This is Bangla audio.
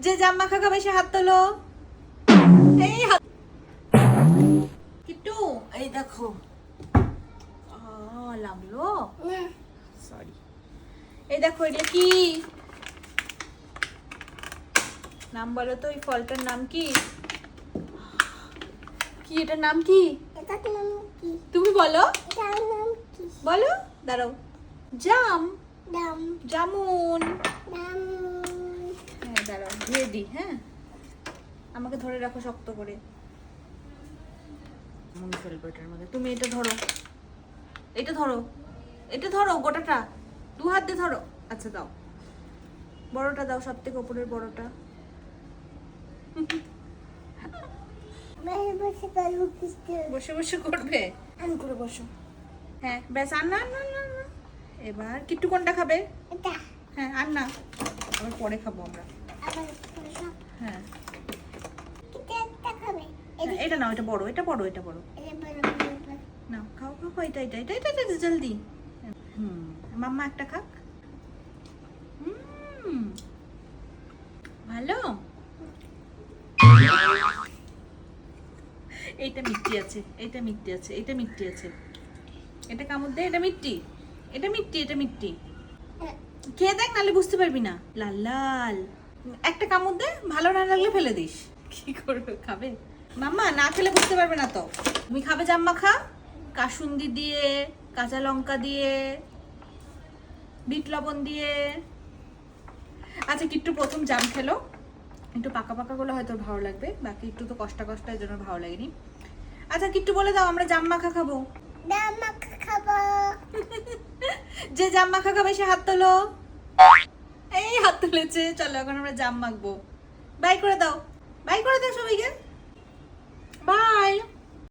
যে জাম মাখা খাবে সে হাত তোলো। এই হাত কিট্টু, এই দেখো লাগলো, সরি। এই দেখো এটা কি নাম বলো তো, এই ফলটার নাম কি? কি এটার নাম কি? তুমি বলো, বলো। দাঁড়াও, জাম, জামুন। হ্যাঁ দাঁড়াও, ধুয়ে দিই। হ্যাঁ, আমাকে ধরে রাখো শক্ত করে, মন ফেলবো এটার মধ্যে। তুমি এটা ধরো, এটা ধরো, এটা ধরো গোটাটা, দু হাত দিয়ে ধরো। আচ্ছা দাও, বড়টা দাও, সব থেকে উপরের বড়টা। বসে বসে করবে, আমি করে বসো। হ্যাঁ ব্যাস, আর না না না না। এবার কিট্টু কোনটা খাবে? হ্যাঁ আর না, আবার পরে খাবো আমরা। হ্যাঁ এটা নাও, এটা বড়, এটা বড়, এটা বড়। নাও খাও খাও খাও, এটা এটা এটা এটা এটা জলদি। মাম্মা একটা খাক। ভালো, এইটা মিষ্টি আছে, এইটা মিষ্টি আছে, এইটা মিষ্টি আছে। এটা কামড় দে, এটা মিষ্টি, এটা মিষ্টি, এটা মিষ্টি। খেয়ে দেখ, নাহলে বুঝতে পারবি না। লাল লাল, একটা কামড় দে, ভালো না লাগলে ফেলে দিস। কি করবে, খাবে? মাম্মা না খেলে বুঝতে পারবে না তো। তুমি খাবে জাম মাখা, কাসুন্দি দিয়ে, কাঁচা লঙ্কা দিয়ে, বিট লবণ দিয়ে। আচ্ছা কিট্টু প্রথম জাম খেলো, একটু পাকা পাকা গুলো হয়তো ভালো লাগবে, বাকি একটু তো কষ্ট কষ্ট, এর জন্য ভালো লাগেনি। আচ্ছা কিট্টু বলে দাও, আমরা জাম মাখা খাবো। যে জাম মাখা খাবে সে হাত তোলো। এই হাত তুলেছে। চলো এখন আমরা জাম মাখবো। বাই করে দাও, বাই করে দাও সবাইকে।